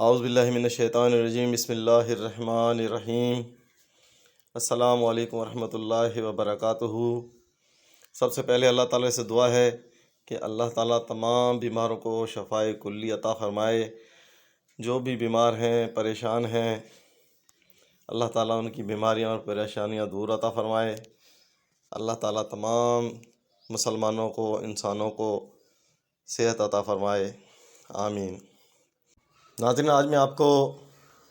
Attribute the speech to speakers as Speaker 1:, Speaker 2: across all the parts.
Speaker 1: اعوذ باللہ من الشیطان الرجیم، بسم اللہ الرحمن الرحیم۔ السلام علیکم ورحمۃ اللہ وبرکاتہ۔ سب سے پہلے اللہ تعالیٰ سے دعا ہے کہ اللہ تعالیٰ تمام بیماروں کو شفائے کلی عطا فرمائے۔ جو بھی بیمار ہیں، پریشان ہیں، اللہ تعالیٰ ان کی بیماریاں اور پریشانیاں دور عطا فرمائے۔ اللہ تعالیٰ تمام مسلمانوں کو، انسانوں کو صحت عطا فرمائے، آمین۔ ناظرین، آج میں آپ کو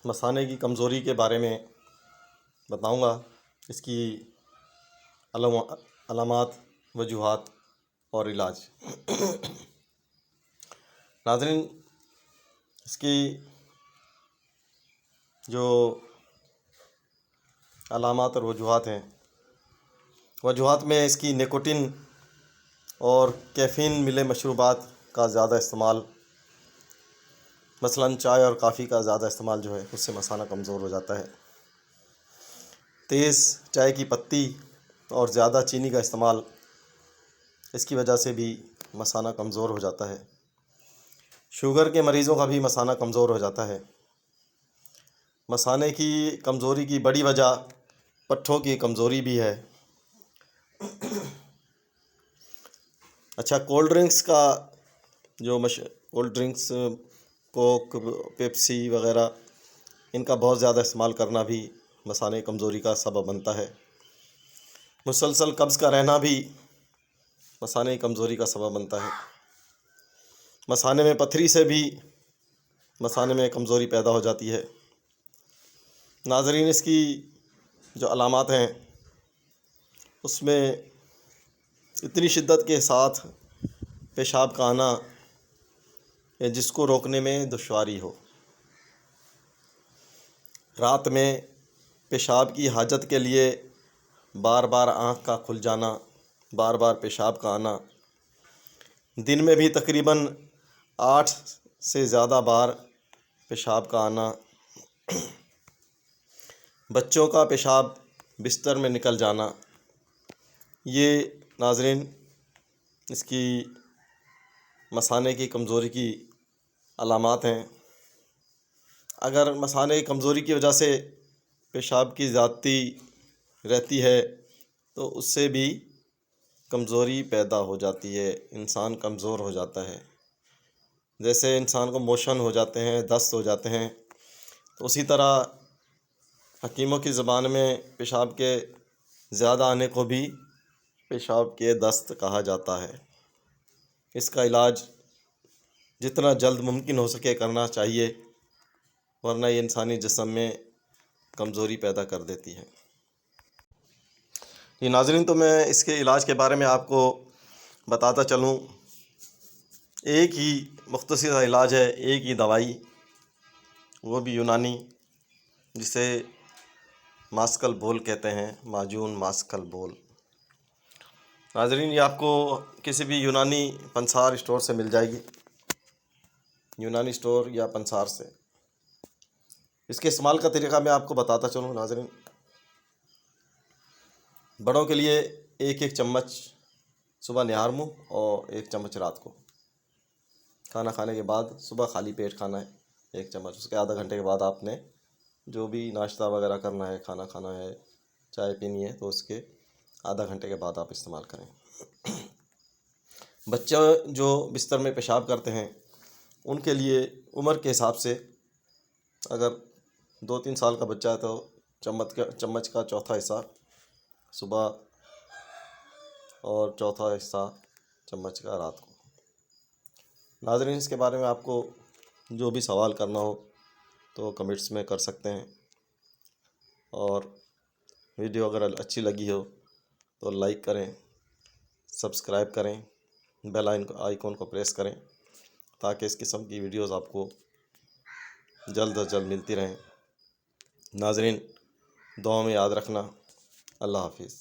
Speaker 1: مثانے کی کمزوری کے بارے میں بتاؤں گا، اس کی علامات، وجوہات اور علاج۔ ناظرین، اس کی جو علامات اور وجوہات ہیں، وجوہات میں اس کی نیکوٹین اور کیفین ملے مشروبات کا زیادہ استعمال، مثلاً چائے اور کافی کا زیادہ استعمال جو ہے اس سے مثانہ کمزور ہو جاتا ہے۔ تیز چائے کی پتی اور زیادہ چینی کا استعمال، اس کی وجہ سے بھی مثانہ کمزور ہو جاتا ہے۔ شوگر کے مریضوں کا بھی مثانہ کمزور ہو جاتا ہے۔ مثانے کی کمزوری کی بڑی وجہ پٹھوں کی کمزوری بھی ہے۔ اچھا، کولڈ ڈرنکس کا کولڈ ڈرنکس، کوک، پیپسی وغیرہ، ان کا بہت زیادہ استعمال کرنا بھی مثانے کمزوری کا سبب بنتا ہے۔ مسلسل قبض کا رہنا بھی مثانے کمزوری کا سبب بنتا ہے۔ مثانے میں پتھری سے بھی مثانے میں کمزوری پیدا ہو جاتی ہے۔ ناظرین، اس کی جو علامات ہیں اس میں اتنی شدت کے ساتھ پیشاب کا آنا جس کو روکنے میں دشواری ہو، رات میں پیشاب کی حاجت کے لیے بار بار آنکھ کا کھل جانا، بار بار پیشاب کا آنا، دن میں بھی تقریباً 8 سے زیادہ بار پیشاب کا آنا، بچوں کا پیشاب بستر میں نکل جانا، یہ ناظرین اس کی مثانے کی کمزوری کی علامات ہیں۔ اگر مثانے کی کمزوری کی وجہ سے پیشاب کی زیادتی رہتی ہے تو اس سے بھی کمزوری پیدا ہو جاتی ہے، انسان کمزور ہو جاتا ہے۔ جیسے انسان کو موشن ہو جاتے ہیں، دست ہو جاتے ہیں، تو اسی طرح حکیموں کی زبان میں پیشاب کے زیادہ آنے کو بھی پیشاب کے دست کہا جاتا ہے۔ اس کا علاج جتنا جلد ممکن ہو سکے کرنا چاہیے، ورنہ یہ انسانی جسم میں کمزوری پیدا کر دیتی ہے۔ یہ ناظرین، تو میں اس کے علاج کے بارے میں آپ کو بتاتا چلوں۔ ایک ہی مختصر سا علاج ہے، ایک ہی دوائی، وہ بھی یونانی، جسے ماسکل بول کہتے ہیں، معجون ماسکل بول۔ ناظرین، یہ آپ کو کسی بھی یونانی پنسار اسٹور سے مل جائے گی، یونانی اسٹور یا پنسار سے۔ اس کے استعمال کا طریقہ میں آپ کو بتاتا چلوں ناظرین۔ بڑوں کے لیے 1 چمچ صبح نہار منہ اور 1 چمچ رات کو، کھانا کھانے کے بعد صبح خالی پیٹ کھانا ہے 1 چمچ۔ اس کے آدھا گھنٹے کے بعد آپ نے جو بھی ناشتہ وغیرہ کرنا ہے، کھانا کھانا ہے، چائے پینی ہے، تو اس کے آدھا گھنٹے کے بعد آپ استعمال کریں۔ بچے جو بستر میں پیشاب کرتے ہیں ان کے لیے عمر کے حساب سے، اگر 2-3 سال کا بچہ ہے تو چمچ کا چوتھا حصہ صبح اور چوتھا حصہ چمچ کا رات کو۔ ناظرین، اس کے بارے میں آپ کو جو بھی سوال کرنا ہو تو کمنٹس میں کر سکتے ہیں، اور ویڈیو اگر اچھی لگی ہو تو لائک کریں، سبسکرائب کریں، بیل آئیکن کو پریس کریں، تاکہ اس قسم کی ویڈیوز آپ کو جلد از جلد ملتی رہیں۔ ناظرین، دعاؤں میں یاد رکھنا۔ اللہ حافظ۔